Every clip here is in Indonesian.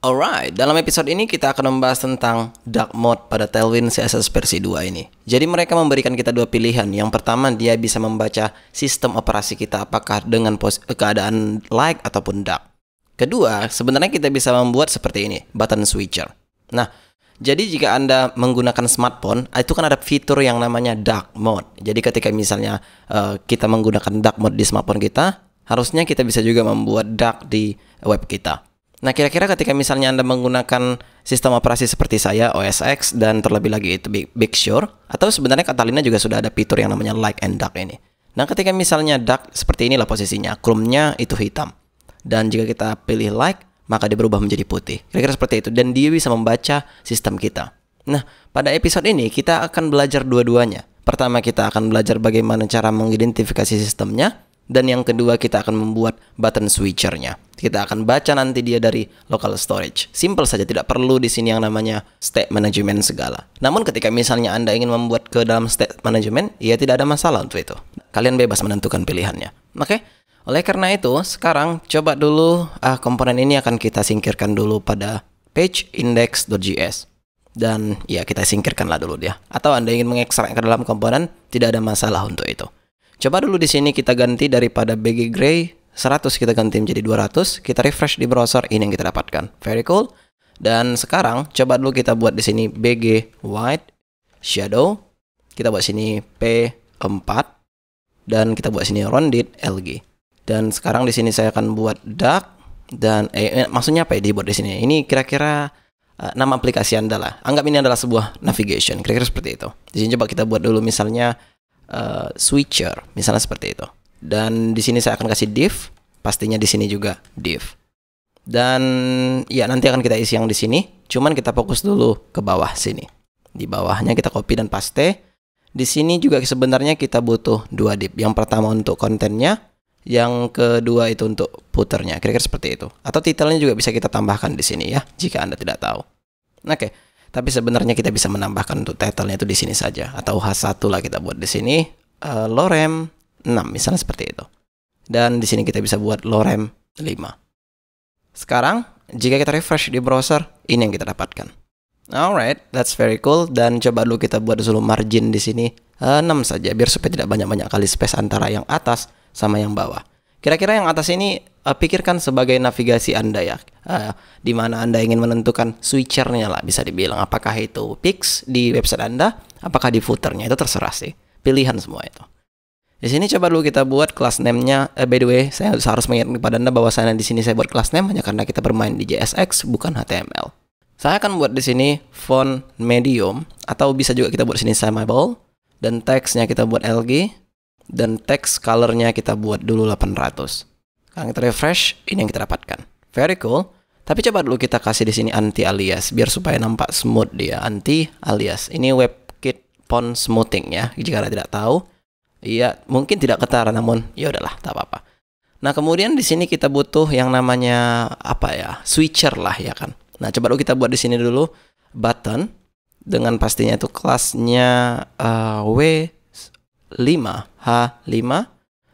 Alright, dalam episode ini kita akan membahas tentang dark mode pada Tailwind CSS versi 2 ini. Jadi mereka memberikan kita dua pilihan. Yang pertama, dia bisa membaca sistem operasi kita apakah dengan keadaan light ataupun dark. Kedua, sebenarnya kita bisa membuat seperti ini, button switcher. Nah, jadi jika Anda menggunakan smartphone, itu kan ada fitur yang namanya dark mode. Jadi ketika misalnya kita menggunakan dark mode di smartphone kita, harusnya kita bisa juga membuat dark di web kita. Nah, kira-kira ketika misalnya Anda menggunakan sistem operasi seperti saya, OS X, dan terlebih lagi itu Big Sur, atau sebenarnya Catalina juga sudah ada fitur yang namanya light and dark ini. Nah, ketika misalnya dark, seperti inilah posisinya, Chrome-nya itu hitam. Dan jika kita pilih light, maka dia berubah menjadi putih. Kira-kira seperti itu, dan dia bisa membaca sistem kita. Nah, pada episode ini kita akan belajar dua-duanya. Pertama, kita akan belajar bagaimana cara mengidentifikasi sistemnya, dan yang kedua kita akan membuat button switchernya. Kita akan baca nanti dia dari local storage. Simple saja, tidak perlu di sini yang namanya state management segala. Namun ketika misalnya Anda ingin membuat ke dalam state management, ya tidak ada masalah untuk itu. Kalian bebas menentukan pilihannya. Oke? Oleh karena itu, sekarang coba dulu komponen ini akan kita singkirkan dulu pada page index.js. Dan ya kita singkirkanlah dulu dia. Atau Anda ingin mengekstrak ke dalam komponen, tidak ada masalah untuk itu. Coba dulu di sini kita ganti daripada BG Gray 100 kita ganti menjadi 200. Kita refresh di browser, ini yang kita dapatkan. Very cool. Dan sekarang coba dulu kita buat di sini BG White Shadow. Kita buat sini P4 dan kita buat sini Rounded LG. Dan sekarang di sini saya akan buat dark dan maksudnya apa ya dibuat di sini? Ini kira-kira nama aplikasi Anda lah. Anggap ini adalah sebuah navigation. Kira-kira seperti itu. Di sini coba kita buat dulu misalnya switcher, misalnya seperti itu. Dan di sini saya akan kasih div, pastinya di sini juga div. Dan ya nanti akan kita isi yang di sini. Cuman kita fokus dulu ke bawah sini. Di bawahnya kita copy dan paste. Di sini juga sebenarnya kita butuh dua div. Yang pertama untuk kontennya, yang kedua itu untuk footernya. Kira-kira seperti itu. Atau titelnya juga bisa kita tambahkan di sini ya, jika Anda tidak tahu. Oke. Tapi sebenarnya kita bisa menambahkan untuk title-nya itu di sini saja. Atau H1 lah kita buat di sini. Lorem 6 misalnya seperti itu. Dan di sini kita bisa buat Lorem 5. Sekarang jika kita refresh di browser, ini yang kita dapatkan. Alright, that's very cool. Dan coba dulu kita buat dulu margin di sini 6 saja biar supaya tidak banyak-banyak kali space antara yang atas sama yang bawah. Kira-kira yang atas ini pikirkan sebagai navigasi Anda ya. Di mana Anda ingin menentukan switchernya lah bisa dibilang. Apakah itu pix di website Anda, apakah di footernya, itu terserah sih. Pilihan semua itu. Di sini coba dulu kita buat class name-nya. By the way, saya harus mengingatkan kepada Anda bahwa saya di sini saya buat class name hanya karena kita bermain di JSX bukan HTML. Saya akan buat di sini font medium atau bisa juga kita buat di sini semi-bold dan teksnya kita buat LG. Dan text color-nya kita buat dulu 800. Sekarang kita refresh, ini yang kita dapatkan. Very cool. Tapi coba dulu kita kasih di sini anti alias biar supaya nampak smooth dia. Anti alias. Ini WebKit font smoothing ya. Jika Anda tidak tahu, ya mungkin tidak ketara namun ya udahlah, tak apa-apa. Nah, kemudian di sini kita butuh yang namanya apa ya? Switcher lah ya kan. Nah, coba dulu kita buat di sini dulu button dengan pastinya itu kelasnya H5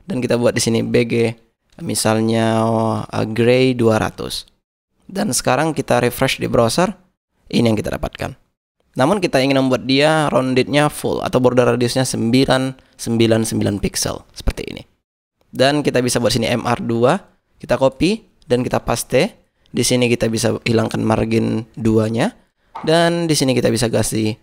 dan kita buat di sini BG misalnya Gray 200. Dan sekarang kita refresh di browser, ini yang kita dapatkan. Namun kita ingin membuat dia roundednya full atau border radiusnya 999 pixel seperti ini. Dan kita bisa buat sini MR2, kita copy dan kita paste. Di sini kita bisa hilangkan margin 2-nya dan di sini kita bisa kasih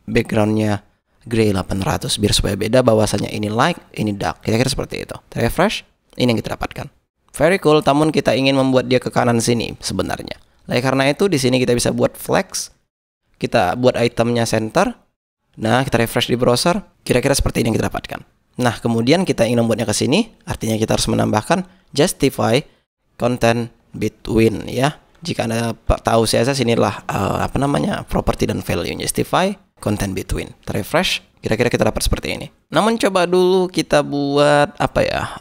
backgroundnya Gray 800 biar supaya beda bahwasanya ini light, ini dark. Kira-kira seperti itu. Refresh, ini yang kita dapatkan. Very cool, namun kita ingin membuat dia ke kanan sini sebenarnya. Oleh karena itu di sini kita bisa buat flex. Kita buat itemnya center. Nah, kita refresh di browser, kira-kira seperti ini yang kita dapatkan. Nah, kemudian kita ingin membuatnya ke sini, artinya kita harus menambahkan justify content between ya. Jika Anda tahu CSS inilah property dan value justify content between. Refresh, kira-kira kita dapat seperti ini. Namun coba dulu kita buat apa ya?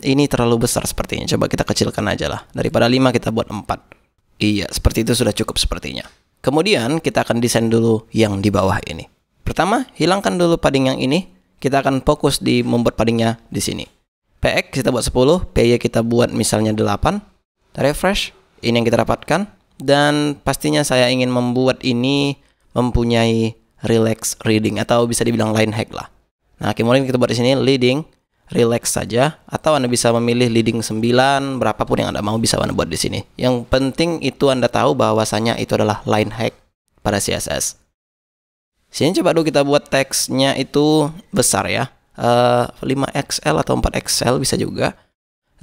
Ini terlalu besar sepertinya. Coba kita kecilkan aja lah. Daripada 5 kita buat 4. Iya, seperti itu sudah cukup sepertinya. Kemudian kita akan desain dulu yang di bawah ini. Pertama, hilangkan dulu padding yang ini. Kita akan fokus di membuat paddingnya di sini. PX kita buat 10, PY kita buat misalnya 8. Refresh, ini yang kita dapatkan. dan pastinya saya ingin membuat ini mempunyai relax reading atau bisa dibilang line hack lah. Nah, kemudian kita buat di sini leading relax saja, atau Anda bisa memilih leading 9, berapapun yang Anda mau bisa Anda buat di sini. Yang penting itu Anda tahu bahwasanya itu adalah line hack pada CSS. Sini coba dulu kita buat teksnya itu besar ya. 5XL atau 4XL bisa juga.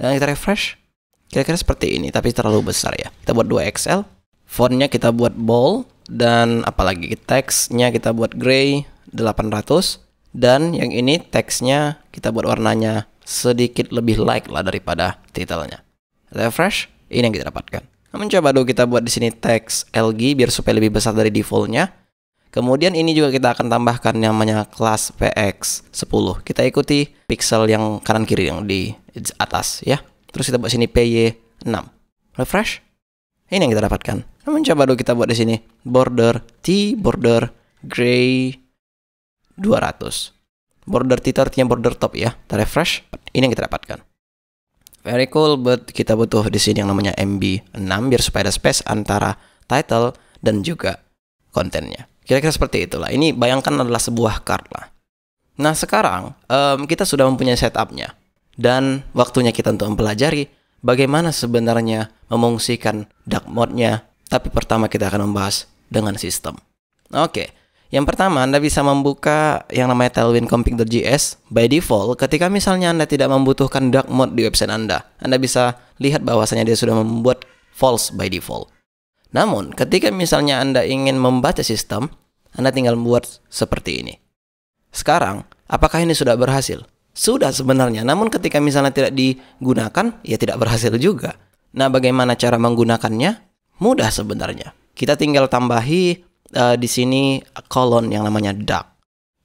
Dan kita refresh. Kira-kira seperti ini, tapi terlalu besar ya. Kita buat 2XL. Fontnya kita buat bold. Dan apalagi teksnya kita buat gray 800. Dan yang ini teksnya kita buat warnanya sedikit lebih light lah daripada titelnya. Refresh, ini yang kita dapatkan. Namun coba dulu kita buat di sini teks LG biar supaya lebih besar dari defaultnya. Kemudian ini juga kita akan tambahkan yang namanya kelas PX10. Kita ikuti pixel yang kanan kiri yang di atas ya. Terus kita buat sini PY6. Refresh. Ini yang kita dapatkan. Namun coba dulu kita buat di sini border gray 200. Border T itu artinya border top ya. Kita refresh. Ini yang kita dapatkan. Very cool, but kita butuh di sini yang namanya MB6 biar supaya ada space antara title dan juga kontennya. Kira-kira seperti itulah. Ini bayangkan adalah sebuah card lah. Nah sekarang kita sudah mempunyai setupnya. Dan waktunya kita untuk mempelajari bagaimana sebenarnya memungsikan dark mode-nya. Tapi pertama kita akan membahas dengan sistem. Oke. Yang pertama Anda bisa membuka yang namanya tailwindconfig.js. By default ketika misalnya Anda tidak membutuhkan dark mode di website Anda bisa lihat bahwasanya dia sudah membuat false by default. Namun, ketika misalnya Anda ingin membaca sistem, Anda tinggal membuat seperti ini. Sekarang, apakah ini sudah berhasil? Sudah sebenarnya, namun ketika misalnya tidak digunakan, ya tidak berhasil juga. Nah, bagaimana cara menggunakannya? Mudah sebenarnya. Kita tinggal tambahi di sini kolon yang namanya dark.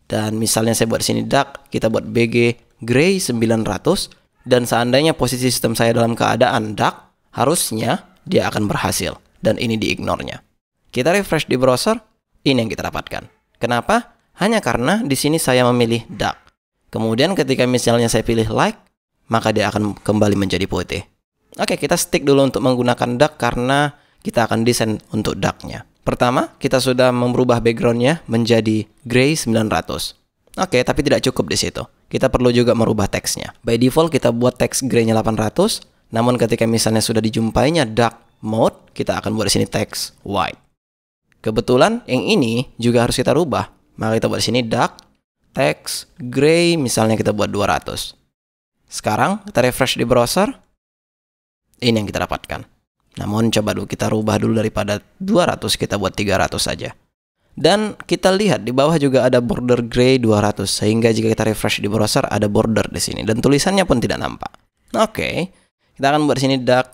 Dan misalnya saya buat di sini dark, kita buat BG gray 900, dan seandainya posisi sistem saya dalam keadaan dark, harusnya dia akan berhasil. Dan ini di-ignore-nya. Kita refresh di browser, ini yang kita dapatkan. Kenapa? Hanya karena di sini saya memilih dark. Kemudian ketika misalnya saya pilih light, maka dia akan kembali menjadi putih. Oke, kita stick dulu untuk menggunakan dark karena kita akan desain untuk dark-nya. Pertama, kita sudah merubah background-nya menjadi gray 900. Oke, tapi tidak cukup di situ. Kita perlu juga merubah teksnya. By default kita buat teks gray-nya 800, namun ketika misalnya sudah dijumpainya dark mode, kita akan buat di sini teks white. Kebetulan yang ini juga harus kita rubah. Maka kita buat di sini dark teks gray, misalnya kita buat 200. Sekarang kita refresh di browser. Ini yang kita dapatkan. Namun coba dulu kita rubah dulu daripada 200 kita buat 300 saja. Dan kita lihat di bawah juga ada border gray 200 sehingga jika kita refresh di browser ada border di sini dan tulisannya pun tidak nampak. Oke. Kita akan buat di sini dark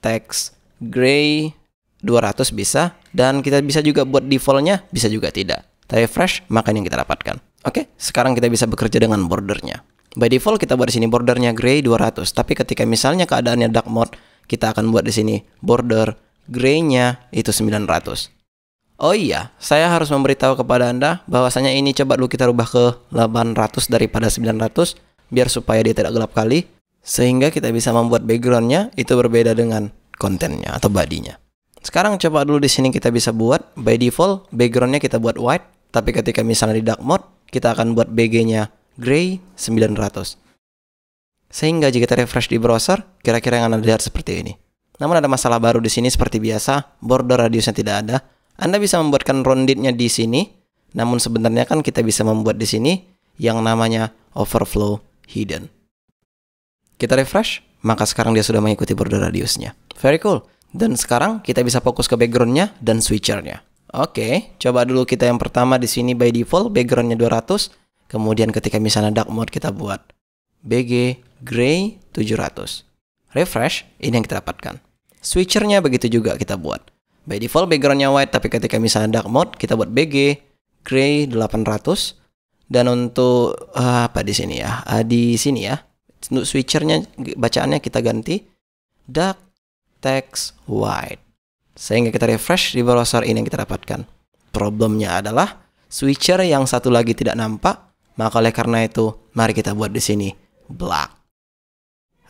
text gray 200 bisa, dan kita bisa juga buat defaultnya, bisa juga tidak. Kita refresh, maka ini yang kita dapatkan. Oke, sekarang kita bisa bekerja dengan bordernya. By default kita buat di sini bordernya gray 200, tapi ketika misalnya keadaannya dark mode, kita akan buat di sini border gray-nya itu 900. Oh iya, saya harus memberitahu kepada Anda bahwasanya ini coba dulu kita rubah ke 800 daripada 900 biar supaya dia tidak gelap kali, sehingga kita bisa membuat background-nya itu berbeda dengan kontennya atau body-nya. Sekarang coba dulu di sini kita bisa buat by default background-nya kita buat white, tapi ketika misalnya di dark mode kita akan buat BG-nya gray 900. Sehingga jika kita refresh di browser, kira-kira yang Anda lihat seperti ini. Namun ada masalah baru di sini seperti biasa, border radiusnya tidak ada. Anda bisa membuatkan rounded-nya di sini, namun sebenarnya kan kita bisa membuat di sini yang namanya overflow hidden. Kita refresh, maka sekarang dia sudah mengikuti border radiusnya. Very cool. Dan sekarang kita bisa fokus ke background-nya dan switcher-nya. Oke, coba dulu kita yang pertama di sini by default background-nya 200. Kemudian ketika misalnya dark mode kita buat BG gray 700. Refresh, ini yang kita dapatkan. Switcher-nya begitu juga kita buat. By default background-nya white, tapi ketika misalnya dark mode kita buat BG gray 800. Dan untuk apa di sini ya? Di sini ya. Untuk switcher-nya bacaannya kita ganti dark text white. Sehingga kita refresh di browser, ini yang kita dapatkan. Problemnya adalah switcher yang satu lagi tidak nampak, maka oleh karena itu mari kita buat di sini black.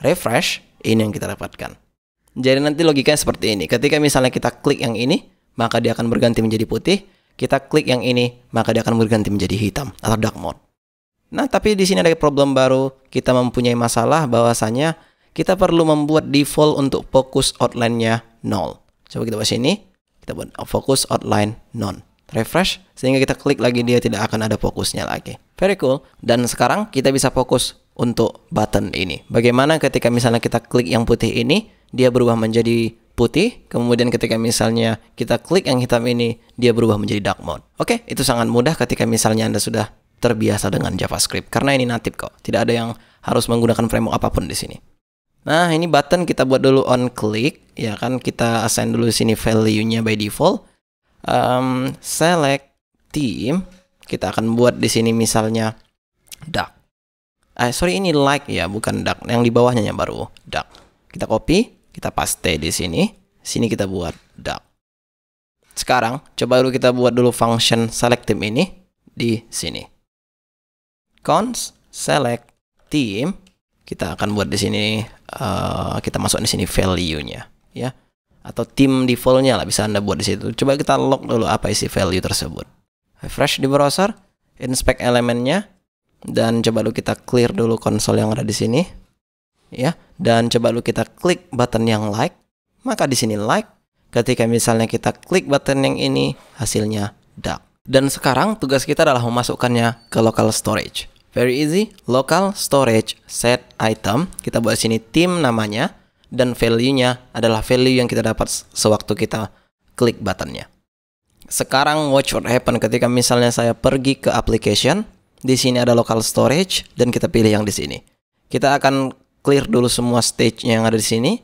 Refresh, ini yang kita dapatkan. Jadi nanti logikanya seperti ini. Ketika misalnya kita klik yang ini, maka dia akan berganti menjadi putih. Kita klik yang ini, maka dia akan berganti menjadi hitam atau dark mode. Nah, tapi di sini ada problem baru. Kita mempunyai masalah bahwasanya kita perlu membuat default untuk focus outline-nya 0. Coba kita buat sini. Kita buat focus outline none. Refresh, sehingga kita klik lagi dia tidak akan ada fokusnya lagi. Very cool. Dan sekarang kita bisa fokus untuk button ini. Bagaimana ketika misalnya kita klik yang putih ini, dia berubah menjadi putih. Kemudian ketika misalnya kita klik yang hitam ini, dia berubah menjadi dark mode. Oke, itu sangat mudah ketika misalnya Anda sudah terbiasa dengan JavaScript. Karena ini native kok. Tidak ada yang harus menggunakan framework apapun di sini. Nah, ini button kita buat dulu on click. Ya kan, kita assign dulu sini value-nya by default. Select theme, kita akan buat di sini misalnya dark. Sorry, ini like ya, bukan dark. Yang di bawahnya yang baru dark. Kita copy, kita paste di sini. Sini kita buat dark. Sekarang coba dulu kita buat dulu function select theme ini di sini. Const select theme, kita akan buat di sini. Kita masuk di sini value-nya, ya. Atau theme default-nya lah bisa Anda buat di situ. Coba kita log dulu apa isi value tersebut. Refresh di browser, inspect elemennya, dan coba dulu kita clear dulu konsol yang ada di sini, ya. Dan coba dulu kita klik button yang like, maka di sini like. Ketika misalnya kita klik button yang ini, hasilnya dark. Dan sekarang tugas kita adalah memasukkannya ke local storage. Very easy, local storage set item. Kita buat sini theme namanya. Dan value-nya adalah value yang kita dapat sewaktu kita klik buttonnya. Sekarang watch what happen ketika misalnya saya pergi ke application. Di sini ada local storage dan kita pilih yang di sini. Kita akan clear dulu semua stage yang ada di sini.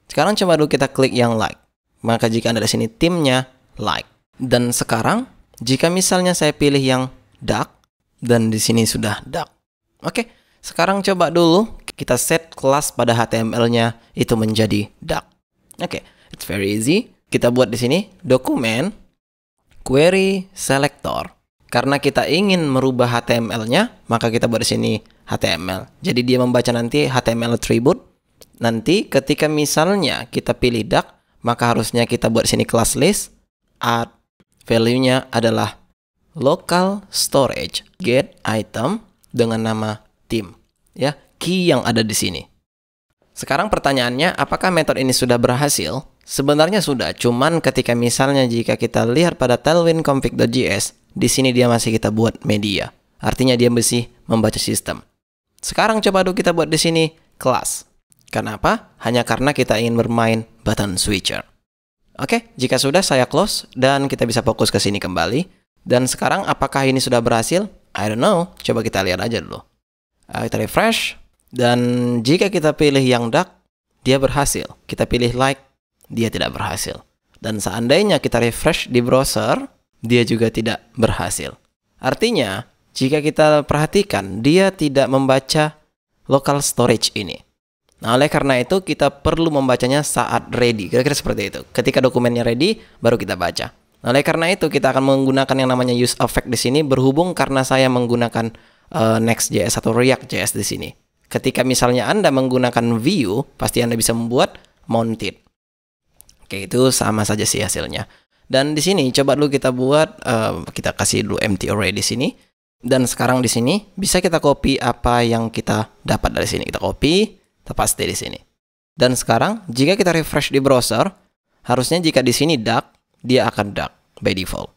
Sekarang coba dulu kita klik yang like. Maka jika Anda di sini theme-nya like. Dan sekarang jika misalnya saya pilih yang dark dan di sini sudah dark. Oke, sekarang coba dulu kita set kelas pada HTML-nya itu menjadi dark. Oke, it's very easy. Kita buat di sini dokumen query selector. Karena kita ingin merubah HTML-nya, maka kita buat di sini HTML. Jadi dia membaca nanti HTML attribute. Nanti ketika misalnya kita pilih dark, maka harusnya kita buat di sini class list add value-nya adalah local storage get item dengan nama theme, ya. Key yang ada di sini. Sekarang pertanyaannya, apakah metode ini sudah berhasil? Sebenarnya sudah, cuman ketika misalnya jika kita lihat pada tailwind config.js, di sini dia masih kita buat media. Artinya dia masih membaca sistem. Sekarang coba dulu kita buat di sini class. Kenapa? Hanya karena kita ingin bermain button switcher. Oke, jika sudah saya close dan kita bisa fokus ke sini kembali. Dan sekarang apakah ini sudah berhasil? I don't know. Coba kita lihat aja dulu. Kita refresh. Dan jika kita pilih yang dark, dia berhasil. Kita pilih like, dia tidak berhasil. Dan seandainya kita refresh di browser, dia juga tidak berhasil. Artinya, jika kita perhatikan, dia tidak membaca local storage ini. Nah, oleh karena itu, kita perlu membacanya saat ready. Kira-kira seperti itu. Ketika dokumennya ready, baru kita baca. Nah, oleh karena itu, kita akan menggunakan yang namanya use effect di sini, berhubung karena saya menggunakan Next.js atau React.js di sini. Ketika misalnya Anda menggunakan view, pasti Anda bisa membuat mounted. Oke, itu sama saja sih hasilnya. Dan di sini coba dulu kita buat, kita kasih dulu empty array di sini. Dan sekarang di sini bisa kita copy apa yang kita dapat dari sini. Kita copy, kita paste di sini. Dan sekarang jika kita refresh di browser, harusnya jika di sini dark, dia akan dark by default.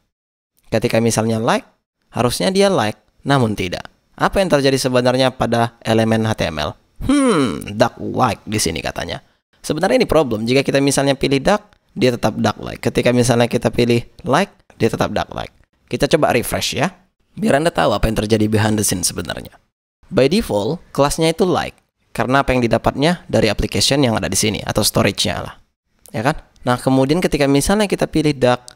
Ketika misalnya like, harusnya dia like, namun tidak. Apa yang terjadi sebenarnya pada elemen HTML? Dark like di sini katanya. Sebenarnya ini problem. Jika kita misalnya pilih dark, dia tetap dark like. Ketika misalnya kita pilih like, dia tetap dark like. Kita coba refresh ya. Biar Anda tahu apa yang terjadi behind the scene sebenarnya. By default, kelasnya itu like. Karena apa yang didapatnya dari application yang ada di sini. Atau storage-nya lah. Ya kan? Nah, kemudian ketika misalnya kita pilih dark,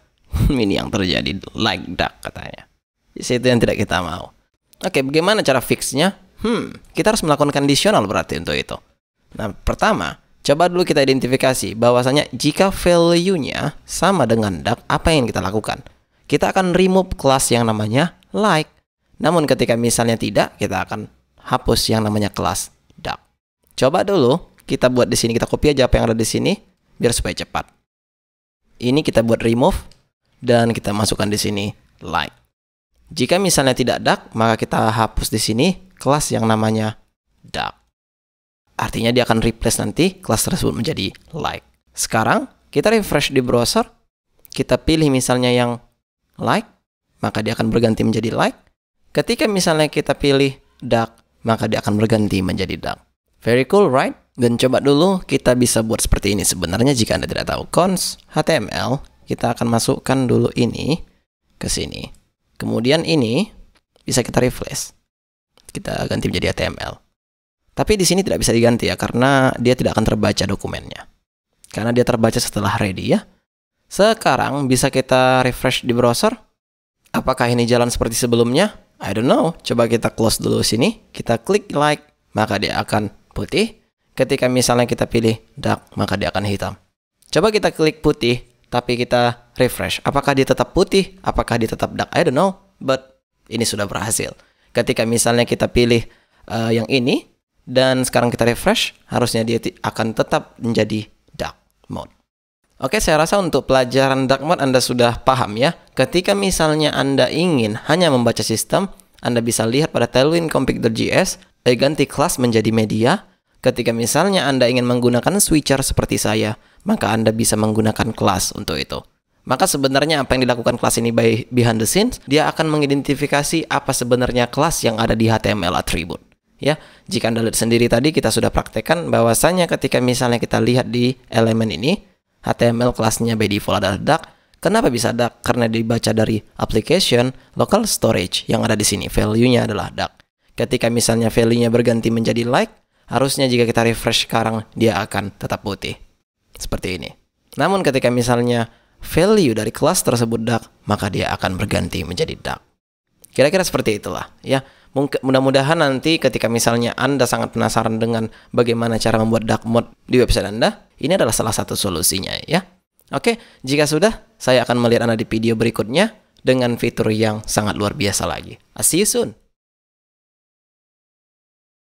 ini yang terjadi. Like dark katanya. Itu yang tidak kita mau. Oke, bagaimana cara fixnya? Kita harus melakukan conditional berarti untuk itu. Nah, pertama, coba dulu kita identifikasi bahwasanya jika value-nya sama dengan dark, apa yang kita lakukan? Kita akan remove kelas yang namanya like. Namun ketika misalnya tidak, kita akan hapus yang namanya kelas dark. Coba dulu kita buat di sini, kita copy aja apa yang ada di sini. biar supaya cepat. Ini kita buat remove dan kita masukkan di sini like. Jika misalnya tidak dark, maka kita hapus di sini kelas yang namanya dark. Artinya dia akan replace nanti kelas tersebut menjadi like. Sekarang kita refresh di browser, kita pilih misalnya yang like, maka dia akan berganti menjadi like. Ketika misalnya kita pilih dark, maka dia akan berganti menjadi dark. Very cool, right? Dan coba dulu kita bisa buat seperti ini. Sebenarnya jika Anda tidak tahu cons HTML, kita akan masukkan dulu ini ke sini. Kemudian ini bisa kita replace. Kita ganti menjadi HTML. Tapi di sini tidak bisa diganti ya, karena dia tidak akan terbaca dokumennya. Karena dia terbaca setelah ready ya. Sekarang bisa kita refresh di browser. Apakah ini jalan seperti sebelumnya? I don't know. Coba kita close dulu sini. Kita klik like, maka dia akan putih. Ketika misalnya kita pilih dark, maka dia akan hitam. Coba kita klik putih, tapi kita refresh. Apakah dia tetap putih? Apakah dia tetap dark? I don't know. But ini sudah berhasil. Ketika misalnya kita pilih yang ini, dan sekarang kita refresh, harusnya dia akan tetap menjadi dark mode. Oke, saya rasa untuk pelajaran dark mode Anda sudah paham ya. Ketika misalnya Anda ingin hanya membaca sistem, Anda bisa lihat pada Tailwind config.js, ganti kelas menjadi media. Ketika misalnya Anda ingin menggunakan switcher seperti saya, maka Anda bisa menggunakan kelas untuk itu. Maka sebenarnya apa yang dilakukan kelas ini behind the scenes, dia akan mengidentifikasi apa sebenarnya kelas yang ada di HTML attribute. Ya, jika Anda lihat sendiri tadi kita sudah praktekkan bahwasanya ketika misalnya kita lihat di elemen ini, HTML kelasnya by default adalah dark. Kenapa bisa dark? Karena dibaca dari application local storage yang ada di sini. Value-nya adalah dark. Ketika misalnya value-nya berganti menjadi like, harusnya jika kita refresh sekarang, dia akan tetap putih. Seperti ini. Namun ketika misalnya value dari kelas tersebut dark, maka dia akan berganti menjadi dark. Kira-kira seperti itulah ya. Mudah-mudahan nanti ketika misalnya Anda sangat penasaran dengan bagaimana cara membuat dark mode di website Anda, ini adalah salah satu solusinya ya. Oke, jika sudah, saya akan melihat Anda di video berikutnya dengan fitur yang sangat luar biasa lagi. See you soon.